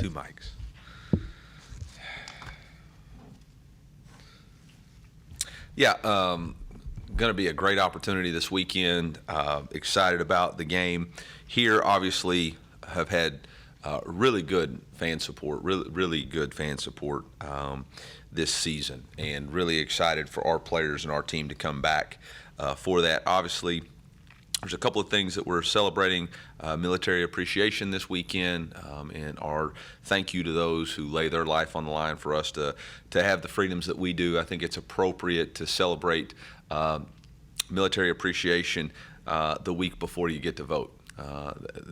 Two mics. Yeah, going to be a great opportunity this weekend. Excited about the game. Here, obviously, have had really good fan support, really good fan support this season, and really excited for our players and our team to come back for that. Obviously, there's a couple of things that we're celebrating. Military appreciation this weekend, and our thank you to those who lay their life on the line for us to have the freedoms that we do. I think it's appropriate to celebrate military appreciation the week before you get to vote.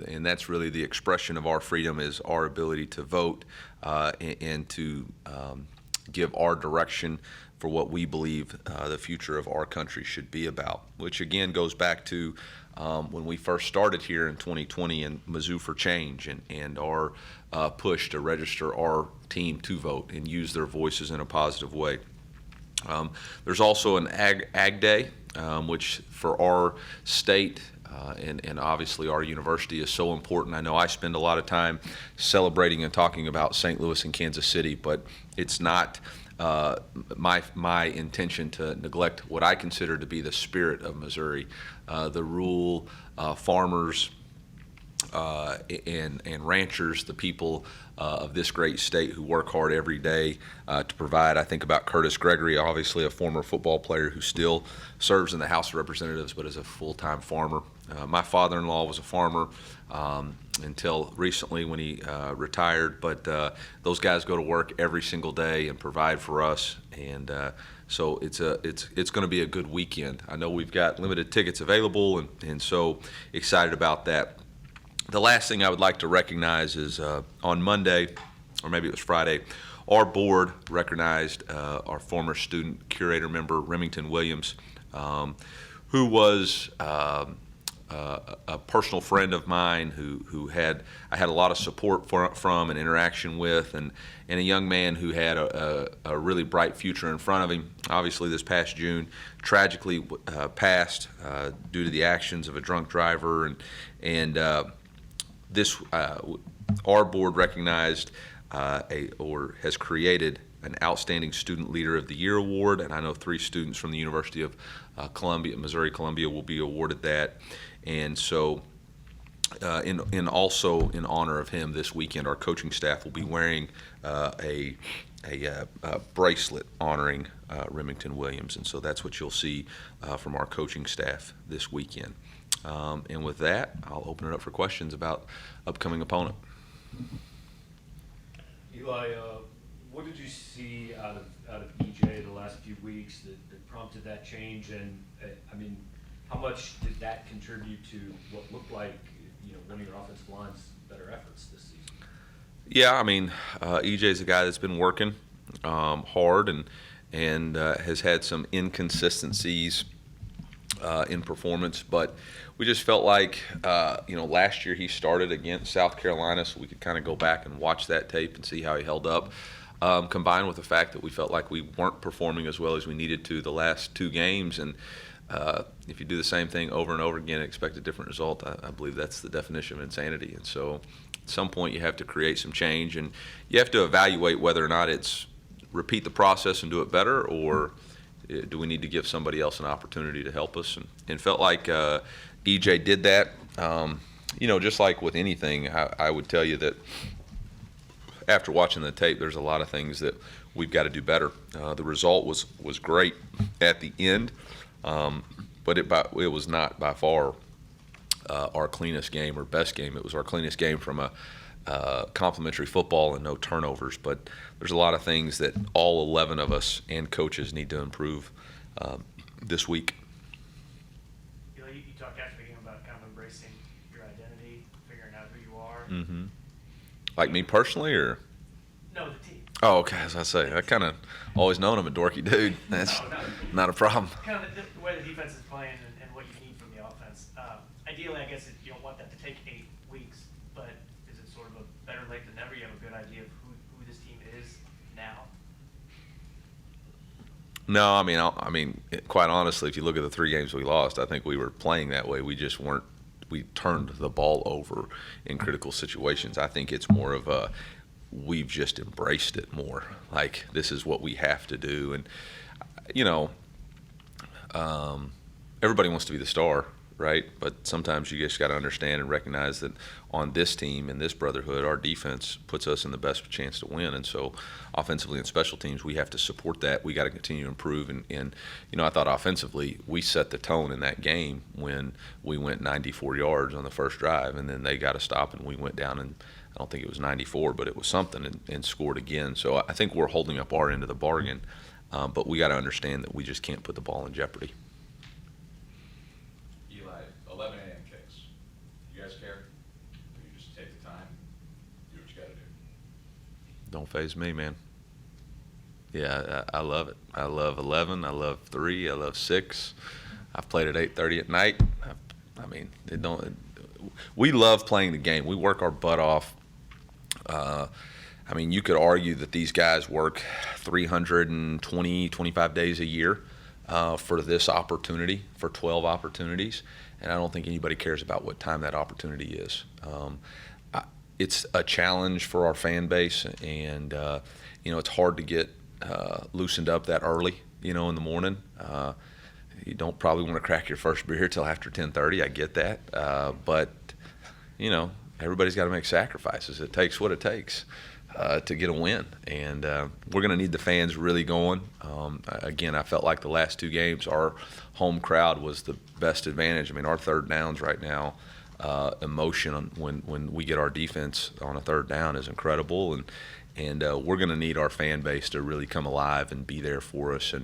And that's really the expression of our freedom, is our ability to vote and to give our direction for what we believe the future of our country should be about, which again goes back to when we first started here in 2020 in Mizzou for Change, and our push to register our team to vote and use their voices in a positive way. There's also an Ag Day, which for our state and obviously our university is so important. I know I spend a lot of time celebrating and talking about St. Louis and Kansas City, but it's not my intention to neglect what I consider to be the spirit of Missouri, the rural farmers and ranchers, the people of this great state who work hard every day to provide. I think about Curtis Gregory, obviously a former football player who still serves in the House of Representatives but is a full-time farmer. My father-in-law was a farmer until recently when he retired, but those guys go to work every single day and provide for us, and so it's going to be a good weekend. I know we've got limited tickets available, and so excited about that. The last thing I would like to recognize is on Monday, or maybe it was Friday, our board recognized our former student curator member, Remington Williams, who was a personal friend of mine who I had a lot of support from and interaction with, and a young man who had a really bright future in front of him. Obviously, this past June, tragically passed due to the actions of a drunk driver, and our board recognized or has created an Outstanding Student Leader of the Year award, and I know 3 students from the University of Missouri Columbia will be awarded that. And so also in honor of him this weekend, our coaching staff will be wearing a bracelet honoring Remington Williams, and so that's what you'll see from our coaching staff this weekend. And with that, I'll open it up for questions about upcoming opponent. Eli, what did you see out of EJ the last few weeks that prompted that change? And I mean, how much did that contribute to what looked like, one of your offensive line's better efforts this season? Yeah, I mean, EJ's a guy that's been working hard and has had some inconsistencies in performance, but we just felt like, last year he started against South Carolina, so we could kind of go back and watch that tape and see how he held up, combined with the fact that we felt like we weren't performing as well as we needed to the last 2 games. And if you do the same thing over and over again and expect a different result, I believe that's the definition of insanity. And so at some point you have to create some change, and you have to evaluate whether or not it's repeat the process and do it better, or do we need to give somebody else an opportunity to help us? And felt like EJ did that. Just like with anything, I would tell you that after watching the tape, there's a lot of things that we've got to do better. The result was great at the end, but it was not by far our cleanest game or best game. It was our cleanest game from a complimentary football and no turnovers, but there's a lot of things that all 11 of us and coaches need to improve this week. You talked after the game about kind of embracing your identity, figuring out who you are. Mm-hmm. Like me personally, or? No, the team. Oh, okay. As I say, I kind of always known I'm a dorky dude. That's not a problem. Kind of the way the defense is playing and what you need from the offense. Ideally, I guess you don't want that to take 8 weeks, but is it sort of a better late than never? You have a good idea of who this team is now? No, I mean, quite honestly, if you look at the 3 games we lost, I think we were playing that way. We just weren't. We turned the ball over in critical situations. I think it's more of we've just embraced it more. Like, this is what we have to do. And, everybody wants to be the star, right? But sometimes you just got to understand and recognize that on this team, in this brotherhood, our defense puts us in the best chance to win. And so offensively and special teams, we have to support that. We got to continue to improve. And I thought offensively, we set the tone in that game when we went 94 yards on the first drive, and then they got a stop, and we went down, and I don't think it was 94, but it was something, and scored again. So I think we're holding up our end of the bargain, but we got to understand that we just can't put the ball in jeopardy. 11 a.m. kicks. You guys care? Or you just take the time, do what you got to do? Don't faze me, man. Yeah, I love it. I love 11. I love 3. I love 6. I've played at 8:30 at night. We love playing the game. We work our butt off. You could argue that these guys work 320, 25 days a year for this opportunity, for 12 opportunities. And I don't think anybody cares about what time that opportunity is. It's a challenge for our fan base, and it's hard to get loosened up that early, in the morning. You don't probably want to crack your first beer till after 10:30. I get that, but everybody's got to make sacrifices. It takes what it takes to get a win, and we're going to need the fans really going. Again, I felt like the last 2 games, our home crowd was the best advantage. Our third downs right now, emotion when we get our defense on a third down is incredible, and we're going to need our fan base to really come alive and be there for us.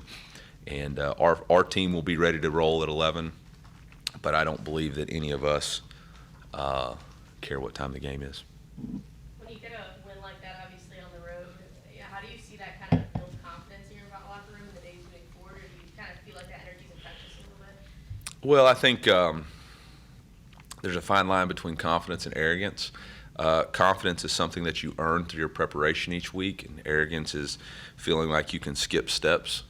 And our team will be ready to roll at 11, but I don't believe that any of us care what time the game is. When you get a win like that, obviously on the road, how do you see that kind of build confidence in your locker room in the days moving forward, or do you kind of feel like that energy's infectious a little bit? Well, I think there's a fine line between confidence and arrogance. Confidence is something that you earn through your preparation each week, and arrogance is feeling like you can skip steps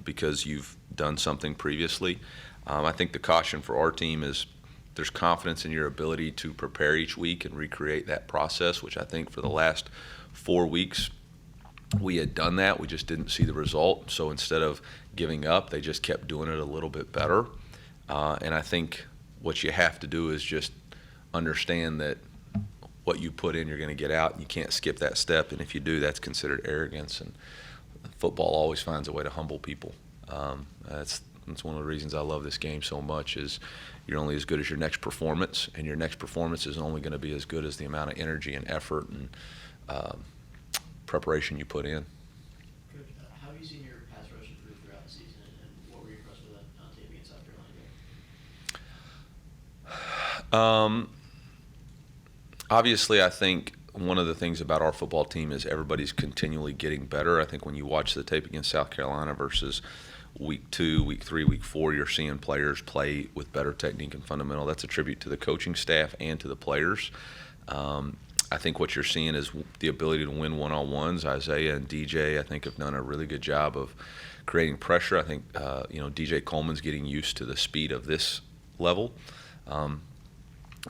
because you've done something previously. I think the caution for our team is there's confidence in your ability to prepare each week and recreate that process, which I think for the last 4 weeks we had done that. We just didn't see the result. So instead of giving up, they just kept doing it a little bit better. And I think what you have to do is just understand that what you put in, you're going to get out, and you can't skip that step. And if you do, that's considered arrogance. And football always finds a way to humble people. That's one of the reasons I love this game so much is you're only as good as your next performance, and your next performance is only going to be as good as the amount of energy and effort and preparation you put in. Coach, how have you seen your pass rush improve throughout the season, and what were you impressed with on tape against South Carolina? Obviously, I think one of the things about our football team is everybody's continually getting better. I think when you watch the tape against South Carolina versus week 2, week 3, week 4, you're seeing players play with better technique and fundamental. That's a tribute to the coaching staff and to the players. I think what you're seeing is the ability to win one-on-ones. Isaiah and DJ, I think, have done a really good job of creating pressure. I think, DJ Coleman's getting used to the speed of this level.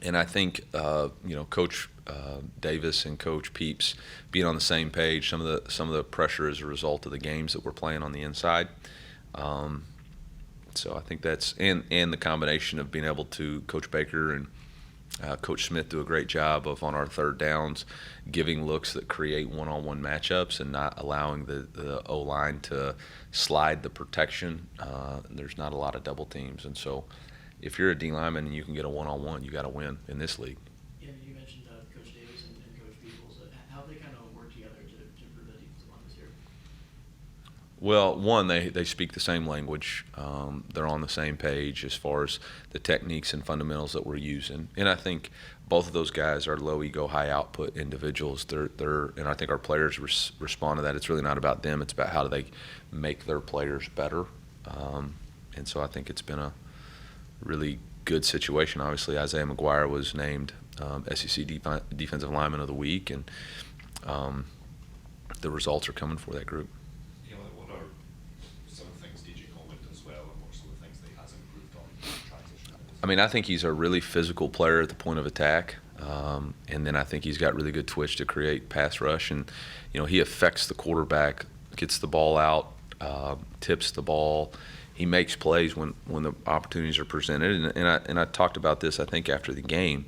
And I think, Coach Davis and Coach Peeps being on the same page. Some of the pressure is a result of the games that we're playing on the inside. So I think that's and the combination of being able to Coach Baker and Coach Smith do a great job of on our third downs giving looks that create one-on-one matchups and not allowing the O-line to slide the protection. There's not a lot of double teams, and so if you're a D lineman and you can get a one-on-one, you got to win in this league. Yeah, you mentioned Coach Davis and Coach Peoples. How have they kind of worked together to improve that defensive line this year? Well, one, they speak the same language. They're on the same page as far as the techniques and fundamentals that we're using. And I think both of those guys are low ego, high output individuals. And I think our players respond to that. It's really not about them. It's about how do they make their players better. And so I think it's been a really good situation. Obviously, Isaiah McGuire was named SEC Defensive Lineman of the Week, and the results are coming for that group. What are some of the things DJ Coleman does well, and what are some of the things that he has improved on transition? I think he's a really physical player at the point of attack. And then I think he's got really good twitch to create pass rush. And, he affects the quarterback, gets the ball out, tips the ball. He makes plays when the opportunities are presented. And I talked about this, I think, after the game.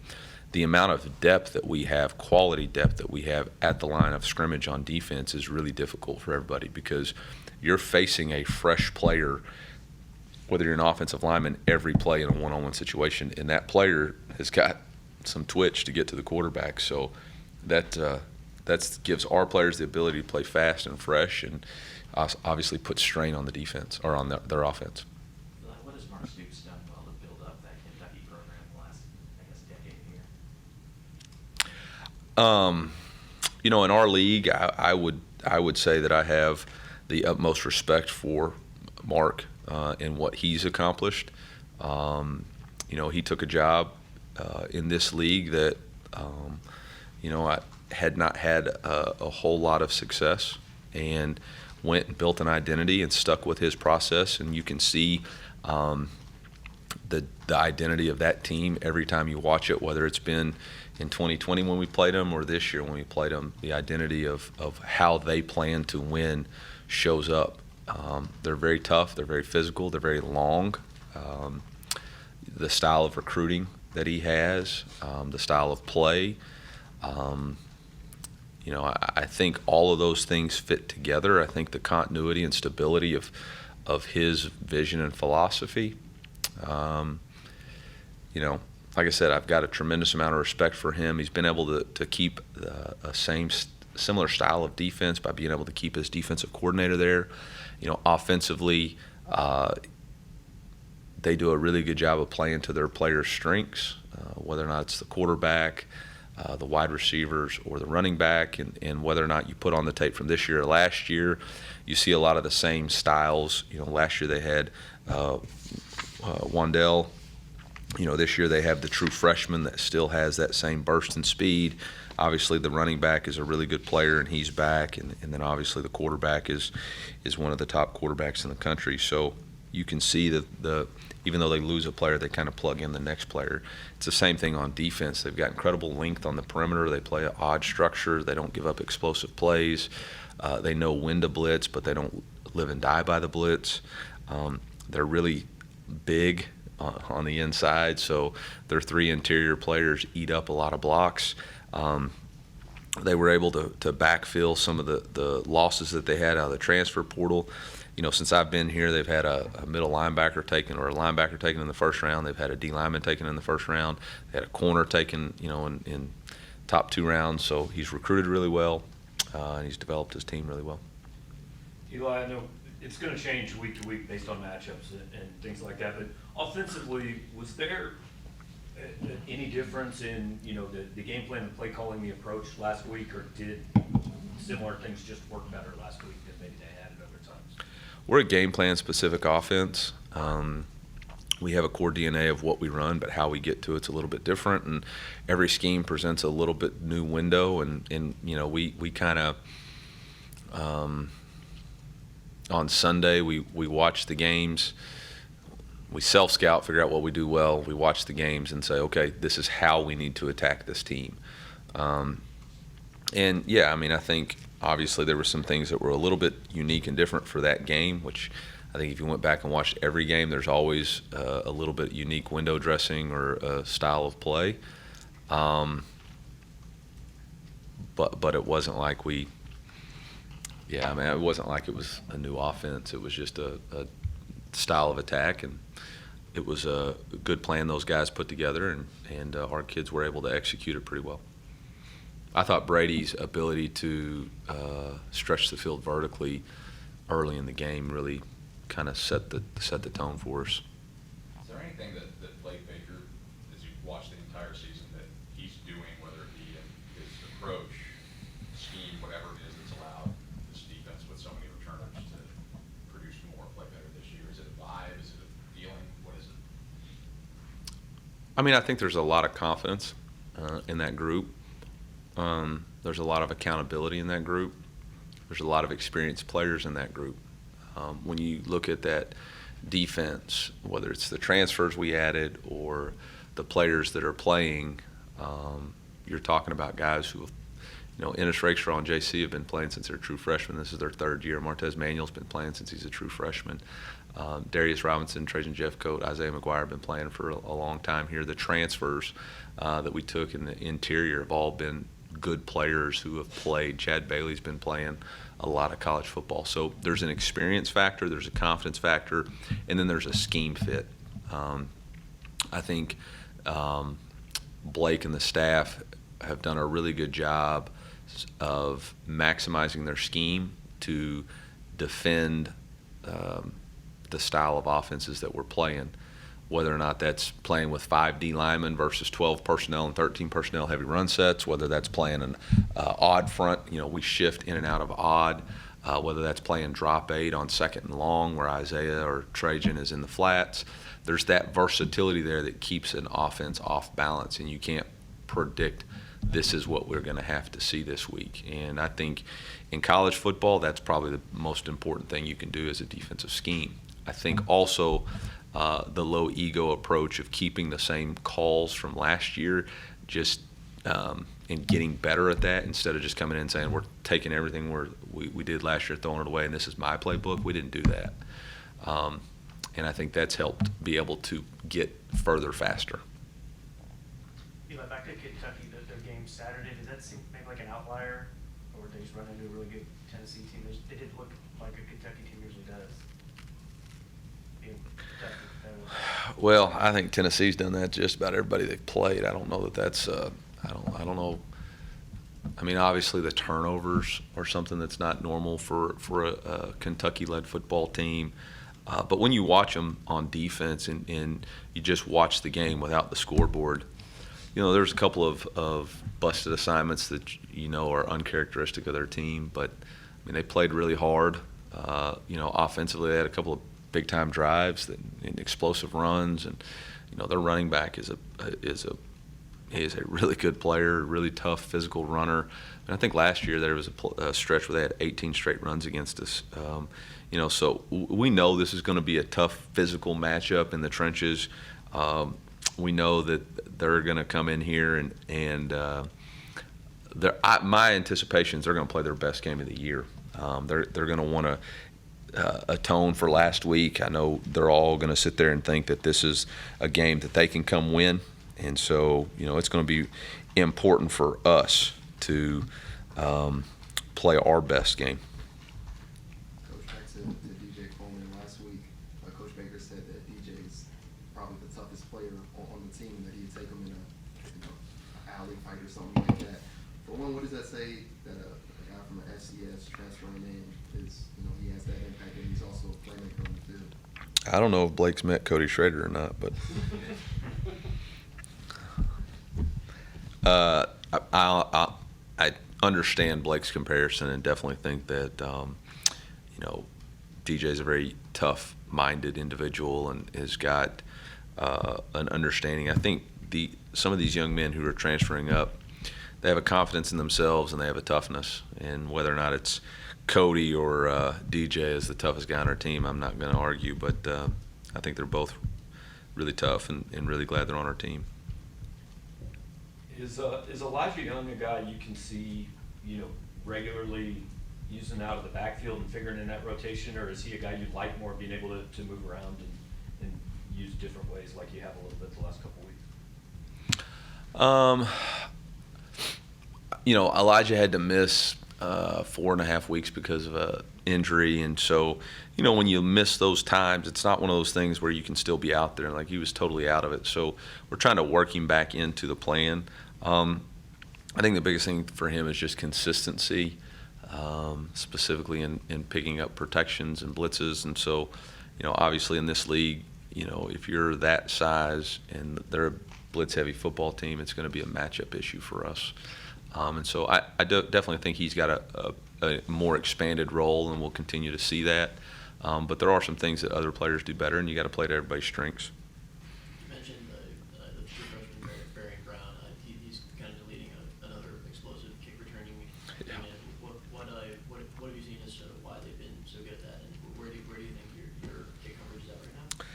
The amount of depth that we have, quality depth that we have at the line of scrimmage on defense is really difficult for everybody because you're facing a fresh player, whether you're an offensive lineman, every play in a one-on-one situation, and that player has got some twitch to get to the quarterback. So that gives our players the ability to play fast and fresh, and obviously put strain on the defense or on their offense. What has Mark Stoops done well to build up that Kentucky program the last, I guess, decade here? In our league, I would say that I have the utmost respect for Mark and what he's accomplished. He took a job in this league that I had not had a whole lot of success, and went and built an identity and stuck with his process. And you can see the identity of that team every time you watch it, whether it's been in 2020 when we played them or this year when we played them. The identity of how they plan to win shows up. They're very tough, they're very physical, they're very long. The style of recruiting that he has, the style of play, I think all of those things fit together. I think the continuity and stability of his vision and philosophy. Like I said, I've got a tremendous amount of respect for him. He's been able to keep a similar style of defense by being able to keep his defensive coordinator there. Offensively, they do a really good job of playing to their players' strengths, whether or not it's the quarterback, the wide receivers, or the running back, and whether or not you put on the tape from this year or last year, you see a lot of the same styles. Last year they had Wandell. This year they have the true freshman that still has that same burst and speed. Obviously, the running back is a really good player, and he's back. And then obviously the quarterback is one of the top quarterbacks in the country. So you can see that even though they lose a player, they kind of plug in the next player. It's the same thing on defense. They've got incredible length on the perimeter. They play an odd structure. They don't give up explosive plays. They know when to blitz, but they don't live and die by the blitz. They're really big on the inside, so their three interior players eat up a lot of blocks. They were able to backfill some of the losses that they had out of the transfer portal. Since I've been here, they've had a middle linebacker taken, or a linebacker taken in the first round. They've had a D lineman taken in the first round. They had a corner taken, in top 2 rounds. So he's recruited really well, and he's developed his team really well. Eli, I know it's going to change week to week based on matchups and things like that, but offensively, was there any difference in, the game plan, the play calling, the approach last week, or did similar things just work better last week than maybe they had at other times? We're a game plan specific offense. We have a core DNA of what we run, but how we get to it's a little bit different, and every scheme presents a little bit new window. And we kind of on Sunday we watch the games. We self-scout, figure out what we do well. We watch the games and say, okay, this is how we need to attack this team. And yeah, I think obviously there were some things that were a little bit unique and different for that game, which I think if you went back and watched every game, there's always a little bit unique window dressing or a style of play. But it wasn't like it wasn't like it was a new offense. It was just a style of attack, and it was a good plan those guys put together, and our kids were able to execute it pretty well. I thought Brady's ability to stretch the field vertically early in the game really kind of set the tone for us. Is there anything that Blake Baker, as you've watched the entire season, that he's doing, whether it be in his approach, scheme, whatever it is that's allowed this defense with so many returners to produce more, play better this year? Is it a vibe? Is it a feeling? What is it? I think there's a lot of confidence in that group. There's a lot of accountability in that group. There's a lot of experienced players in that group. When you look at that defense, whether it's the transfers we added or the players that are playing, You're talking about guys who have, Ennis Rakestraw and JC have been playing since they're true freshmen. This is their third year. Martez Manuel's been playing since he's a true freshman. Darius Robinson, Trajan Jeffcoat, Isaiah McGuire have been playing for a long time here. The transfers that we took in the interior have all been good players who have played. Chad Bailey's been playing a lot of college football. So there's an experience factor, there's a confidence factor, and then there's a scheme fit. I think Blake and the staff have done a really good job of maximizing their scheme to defend the style of offenses that we're playing, whether or not that's playing with 5 D linemen versus 12 personnel and 13 personnel heavy run sets, whether that's playing an odd front, we shift in and out of odd, whether that's playing drop 8 on second and long where Isaiah or Trajan is in the flats. There's that versatility there that keeps an offense off balance, and you can't predict this is what we're going to have to see this week. And I think in college football, that's probably the most important thing you can do as a defensive scheme. I think also the low ego approach of keeping the same calls from last year, just and getting better at that instead of just coming in and saying we're taking everything we did last year, throwing it away, and this is my playbook. We didn't do that. And I think that's helped be able to get further faster. Eli, back to Kentucky, their game Saturday, did that seem maybe like an outlier, or did they just run into a really good Tennessee team? They did look like a Kentucky team usually does. Being tough to defend. Well, I think Tennessee's done that to just about everybody they've played. I don't know that that's I don't know. I mean, obviously the turnovers are something that's not normal for a Kentucky-led football team. But when you watch them on defense and you just watch the game without the scoreboard, there's a couple of busted assignments that are uncharacteristic of their team. But I mean, they played really hard. Offensively, they had a couple of big-time drives and explosive runs, and their running back is a really good player, a really tough physical runner. And I think last year there was a stretch where they had 18 straight runs against us. So we know this is going to be a tough physical matchup in the trenches. We know that they're going to come in here and my anticipation is they're going to play their best game of the year. They're going to want to atone for last week. I know they're all going to sit there and think that this is a game that they can come win. And so, it's going to be important for us to play our best game. Coach, back to DJ Coleman last week. Coach Baker said that DJ is probably the toughest player on the team, that he'd take him in a alley fight or something like that. For one, what does that say that a guy from the FCS transferring in is, he has that impact, and he's also a playmaker on the field? I don't know if Blake's met Cody Schrader or not, but I understand Blake's comparison and definitely think that DJ's a very tough-minded individual and has got an understanding. I think some of these young men who are transferring up, they have a confidence in themselves and they have a toughness. And whether or not it's Cody or DJ is the toughest guy on our team, I'm not going to argue, but I think they're both really tough and really glad they're on our team. Is Elijah Young a guy you can see, regularly using out of the backfield and figuring in that rotation, or is he a guy you'd like more being able to move around and use different ways like you have a little bit the last couple weeks? Elijah had to miss 4.5 weeks because of an injury, and so when you miss those times, it's not one of those things where you can still be out there. Like, he was totally out of it, so we're trying to work him back into the plan. I think the biggest thing for him is just consistency, specifically in picking up protections and blitzes. And so, obviously in this league, if you're that size and they're a blitz-heavy football team, it's going to be a matchup issue for us. And so I definitely think he's got a more expanded role, and we'll continue to see that. But there are some things that other players do better, and you got to play to everybody's strengths. You mentioned the true freshman Barry Brown. He's kind of leading another explosive kick returning unit. What have you seen as to why they've been so good at that, and where do you think your kick coverage is at right now?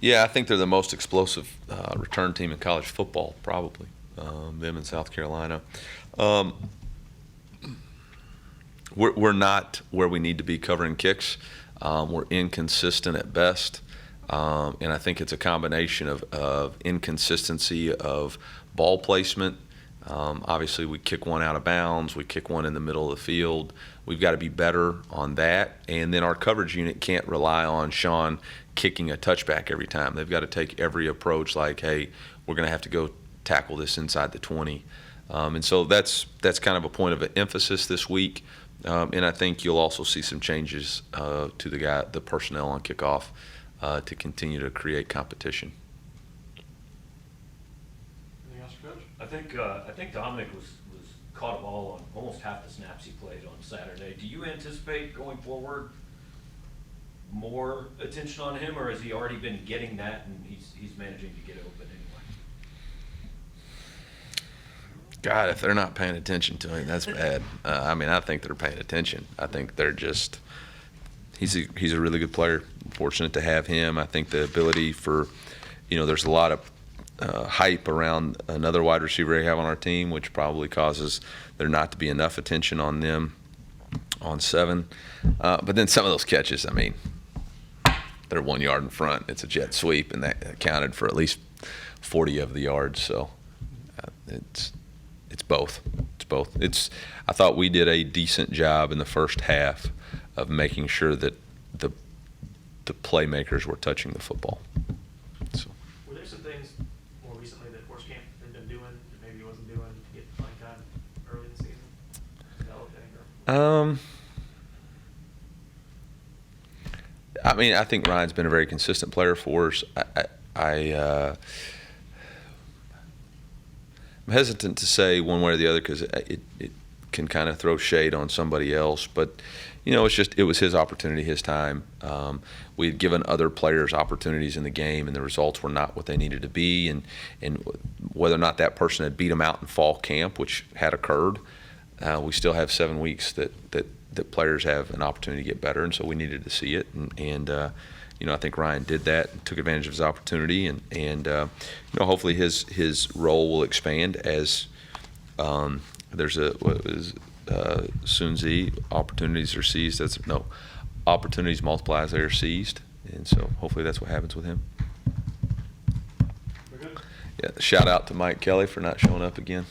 Yeah, I think they're the most explosive return team in college football, probably. them in South Carolina. We're not where we need to be covering kicks. We're inconsistent at best. And I think it's a combination of inconsistency of ball placement. Obviously, we kick one out of bounds. We kick one in the middle of the field. We've got to be better on that. And then our coverage unit can't rely on Sean kicking a touchback every time. They've got to take every approach like, hey, we're going to have to go tackle this inside the 20. And so that's kind of a point of emphasis this week. And I think you'll also see some changes to the personnel on kickoff to continue to create competition. Anything else, Coach? I think Dominic was caught a ball on almost half the snaps he played on Saturday. Do you anticipate going forward more attention on him, or has he already been getting that and he's managing to get open anyway? God, if they're not paying attention to him, that's bad. I think they're paying attention. I think they're just he's a really good player. I'm fortunate to have him. I think the ability for, there's a lot of hype around another wide receiver we have on our team, which probably causes there not to be enough attention on them on 7. But then some of those catches, they're 1 yard in front. It's a jet sweep, and that accounted for at least 40 of the yards. So it's both. It's both. I thought we did a decent job in the first half of making sure that the playmakers were touching the football. So. Were there some things more recently that Horse Camp had been doing that maybe he wasn't doing to get playing time early in the season? Developing or? I think Ryan's been a very consistent player for us. I'm hesitant to say one way or the other because it can kind of throw shade on somebody else. But, it was his opportunity, his time. We had given other players opportunities in the game, and the results were not what they needed to be. And whether or not that person had beat them out in fall camp, which had occurred, we still have 7 weeks that players have an opportunity to get better, and so we needed to see it. And I think Ryan did that and took advantage of his opportunity, and hopefully his role will expand as there's Sunzi opportunities are seized. Opportunities multiply as they are seized, and so hopefully that's what happens with him. We're good? Yeah, shout out to Mike Kelly for not showing up again.